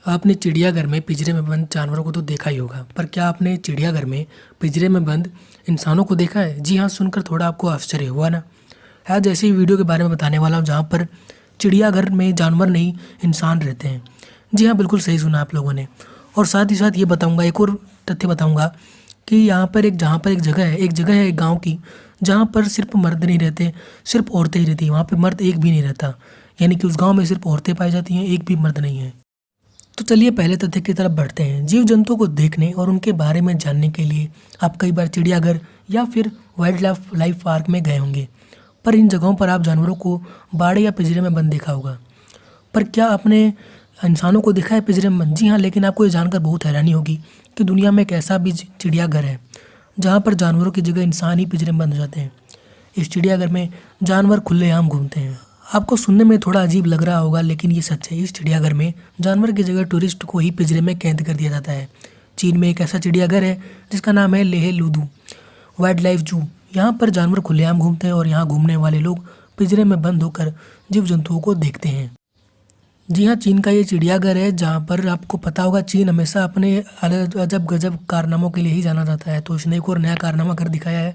आपने चिड़ियाघर में पिंजरे में बंद जानवरों को तो देखा ही होगा, पर क्या आपने चिड़ियाघर में पिंजरे में बंद इंसानों को देखा है? जी हाँ, सुनकर थोड़ा आपको आश्चर्य हुआ ना। आज ऐसी वीडियो के बारे में बताने वाला हूँ जहाँ पर चिड़ियाघर में जानवर नहीं इंसान रहते हैं। जी हाँ, बिल्कुल सही सुना आप लोगों ने। और साथ ही साथ ये बताऊँगा, एक और तथ्य बताऊँगा कि यहाँ पर एक जगह है एक गाँव की, जहाँ पर सिर्फ मर्द नहीं रहते, सिर्फ औरतें ही रहती हैं। वहाँ पर मर्द एक भी नहीं रहता, यानी कि उस गाँव में सिर्फ औरतें पाई जाती हैं, एक भी मर्द नहीं है। तो चलिए पहले तथ्य की तरफ बढ़ते हैं। जीव जंतुओं को देखने और उनके बारे में जानने के लिए आप कई बार चिड़ियाघर या फिर वाइल्ड लाइफ पार्क में गए होंगे, पर इन जगहों पर आप जानवरों को बाड़े या पिंजरे में बंद देखा होगा। पर क्या आपने इंसानों को देखा है पिंजरे में बंद? जी हाँ, लेकिन आपको ये जानकर बहुत हैरानी होगी कि दुनिया में एक ऐसा भी चिड़ियाघर है जहाँ पर जानवरों की जगह इंसान ही पिंजरे में बंद हो जाते हैं। इस चिड़ियाघर में जानवर खुलेआम घूमते हैं। आपको सुनने में थोड़ा अजीब लग रहा होगा, लेकिन ये सच है। इस चिड़ियाघर में जानवर की जगह टूरिस्ट को ही पिंजरे में कैद कर दिया जाता है। चीन में एक ऐसा चिड़ियाघर है जिसका नाम है लेह लूदू वाइल्ड लाइफ जू। यहाँ पर जानवर खुलेआम घूमते हैं और यहाँ घूमने वाले लोग पिंजरे में बंद होकर जीव जंतुओं को देखते हैं। जी हाँ, चीन का ये चिड़ियाघर है जहाँ पर आपको पता होगा चीन हमेशा अपने अजब गजब कारनामों के लिए ही जाना जाता है। तो इसने एक और नया कारनामा कर दिखाया है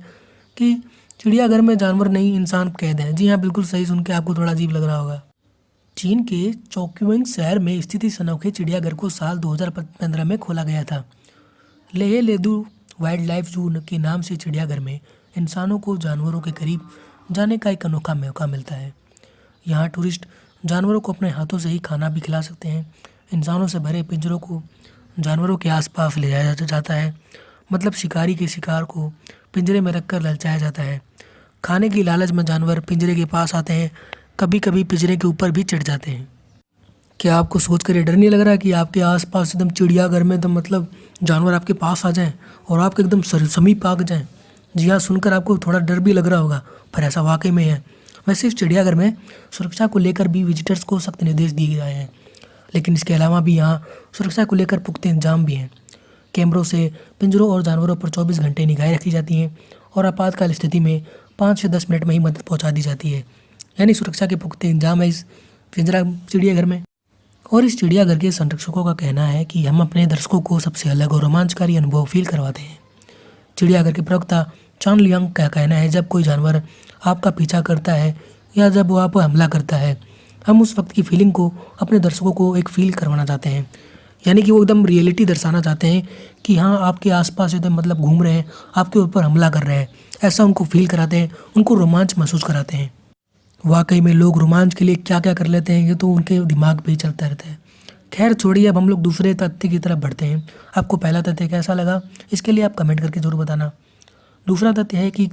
कि चिड़ियाघर में जानवर नहीं इंसान कैद हैं। जी हाँ, बिल्कुल सही सुन के आपको थोड़ा अजीब लग रहा होगा। चीन के चोक्युइंग शहर में स्थित इस अनोखे चिड़ियाघर को साल 2015 में खोला गया था। लेह लेदू वाइल्ड लाइफ जू के नाम से चिड़ियाघर में इंसानों को जानवरों के करीब जाने का एक अनोखा मौका मिलता है। यहाँ टूरिस्ट जानवरों को अपने हाथों से ही खाना भी खिला सकते हैं। इंसानों से भरे पिंजरों को जानवरों के आसपास ले जाया जाता है, मतलब शिकारी के शिकार को पिंजरे में रखकर ललचाया जाता है। खाने की लालच में जानवर पिंजरे के पास आते हैं, कभी कभी पिंजरे के ऊपर भी चढ़ जाते हैं। क्या आपको सोचकर ये डर नहीं लग रहा कि आपके आसपास एकदम चिड़ियाघर में एकदम मतलब जानवर आपके पास आ जाएं और आपके एकदम समीप आ जाएं? जी हाँ, सुनकर आपको थोड़ा डर भी लग रहा होगा, पर ऐसा वाकई में है। वैसे इस चिड़ियाघर में सुरक्षा को लेकर भी विजिटर्स को सख्त निर्देश दिए गए हैं, लेकिन इसके अलावा भी यहाँ सुरक्षा को लेकर पुख्ते इंतजाम भी हैं। कैमरों से पिंजरों और जानवरों पर 24 घंटे निगाहें रखी जाती हैं और आपातकाल स्थिति में 5 से 10 मिनट में ही मदद पहुंचा दी जाती है। यानी सुरक्षा के पुख्ते इंतजाम है इस चिड़ियाघर में। और इस चिड़ियाघर के संरक्षकों का कहना है कि हम अपने दर्शकों को सबसे अलग और रोमांचकारी अनुभव फील करवाते हैं। चिड़ियाघर के प्रवक्ता चान लियांग का कहना है, जब कोई जानवर आपका पीछा करता है या जब वो आप पर हमला करता है, हम उस वक्त की फीलिंग को अपने दर्शकों को एक फील करवाना चाहते हैं। यानी कि वो एकदम रियलिटी दर्शाना चाहते हैं कि हाँ, आपके आसपास एकदम मतलब घूम रहे हैं, आपके ऊपर हमला कर रहे हैं, ऐसा उनको फील कराते हैं, उनको रोमांच महसूस कराते हैं। वाकई में लोग रोमांच के लिए क्या क्या कर लेते हैं ये तो उनके दिमाग पे ही चलता रहता है। खैर छोड़िए, अब हम लोग दूसरे तथ्य की तरफ बढ़ते हैं। आपको पहला तथ्य कैसा लगा, इसके लिए आप कमेंट करके ज़रूर बताना। दूसरा तथ्य है कि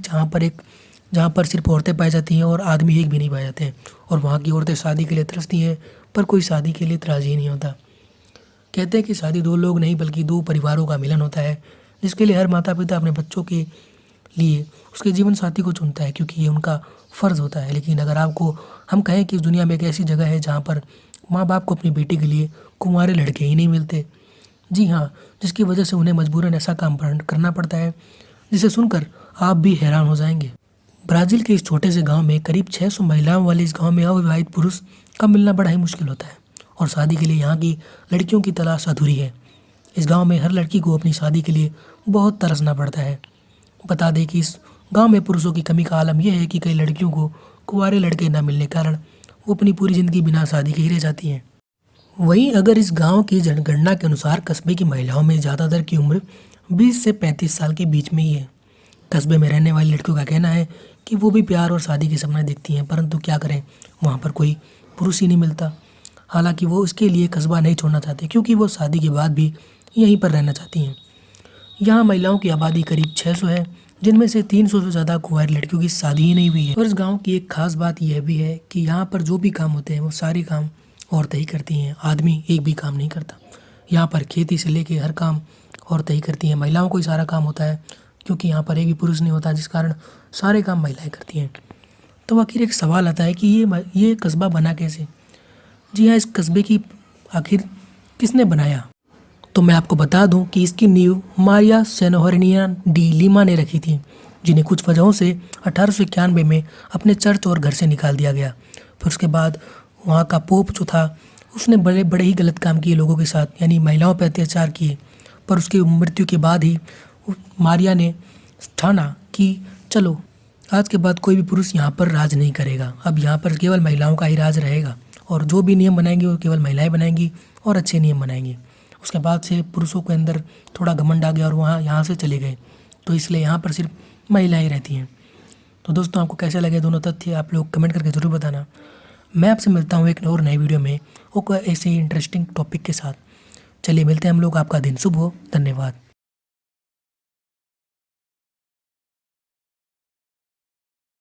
जहाँ पर सिर्फ औरतें पाई जाती हैं और आदमी एक भी नहीं पाए जाते हैं, और वहाँ की औरतें शादी के लिए तरसती हैं, पर कोई शादी के लिए राजी नहीं होता। कहते हैं कि शादी दो लोग नहीं बल्कि दो परिवारों का मिलन होता है, जिसके लिए हर माता पिता अपने बच्चों के लिए उसके जीवन साथी को चुनता है, क्योंकि ये उनका फ़र्ज़ होता है। लेकिन अगर आपको हम कहें कि इस दुनिया में एक ऐसी जगह है जहाँ पर माँ बाप को अपनी बेटी के लिए कुंवारे लड़के ही नहीं मिलते। जी हाँ, जिसकी वजह से उन्हें मजबूरन ऐसा काम करना पड़ता है जिसे सुनकर आप भी हैरान हो जाएंगे। ब्राज़ील के इस छोटे से गांव में करीब 600 महिलाओं वाले इस गांव में अविवाहित पुरुष का मिलना बड़ा ही मुश्किल होता है, और शादी के लिए यहाँ की लड़कियों की तलाश अधूरी है। इस गांव में हर लड़की को अपनी शादी के लिए बहुत तरसना पड़ता है। बता दें कि इस गांव में पुरुषों की कमी का आलम यह है कि कई लड़कियों को कुंवारे लड़के न मिलने के कारण वो अपनी पूरी ज़िंदगी बिना शादी के ही रह जाती हैं। वहीं अगर इस गांव की जनगणना के अनुसार कस्बे की महिलाओं में ज़्यादातर की उम्र 20 से 35 साल के बीच में ही है। कस्बे में रहने वाली लड़कियों का कहना है कि वो भी प्यार और शादी के सपने देखती हैं, परंतु क्या करें, वहाँ पर कोई पुरुष ही नहीं मिलता। हालांकि वो इसके लिए कस्बा नहीं छोड़ना चाहते, क्योंकि वो शादी के बाद भी यहीं पर रहना चाहती हैं। यहाँ महिलाओं की आबादी करीब 600 है, जिनमें से 300 से ज़्यादा कुंवारी लड़कियों की शादी ही नहीं हुई है। और इस गाँव की एक खास बात यह भी है कि यहाँ पर जो भी काम होते हैं वो सारे काम औरतें ही करती हैं, आदमी एक भी काम नहीं करता। यहाँ पर खेती से लेके हर काम औरतें ही करती हैं, महिलाओं को ही सारा काम होता है, क्योंकि यहाँ पर एक भी पुरुष नहीं होता, जिस कारण सारे काम महिलाएं करती हैं। तो आखिर एक सवाल आता है कि ये कस्बा बना कैसे? जी हाँ, इस कस्बे की आखिर किसने बनाया? तो मैं आपको बता दूं कि इसकी नींव मारिया सेनोहरनिया डी लीमा ने रखी थी, जिन्हें कुछ वजहों से 1891 में अपने चर्च और घर से निकाल दिया गया। फिर उसके बाद वहाँ का पोप जो था उसने बड़े बड़े ही गलत काम किए लोगों के साथ, यानी महिलाओं पर अत्याचार किए। पर उसकी मृत्यु के बाद ही मारिया ने ठाना कि चलो आज के बाद कोई भी पुरुष यहाँ पर राज नहीं करेगा, अब यहाँ पर केवल महिलाओं का ही राज रहेगा और जो भी नियम बनाएंगी वो केवल महिलाएं बनाएंगी और अच्छे नियम बनाएंगी। उसके बाद से पुरुषों के अंदर थोड़ा घमंड आ गया और वहाँ यहाँ से चले गए, तो इसलिए यहाँ पर सिर्फ महिलाएं रहती हैं। तो दोस्तों आपको कैसे लगे दोनों तथ्य आप लोग कमेंट करके ज़रूर बताना। मैं आपसे मिलता हूँ एक और नई वीडियो में और ऐसे ही इंटरेस्टिंग टॉपिक के साथ। चलिए मिलते हैं हम लोग। आपका दिन शुभ हो। धन्यवाद।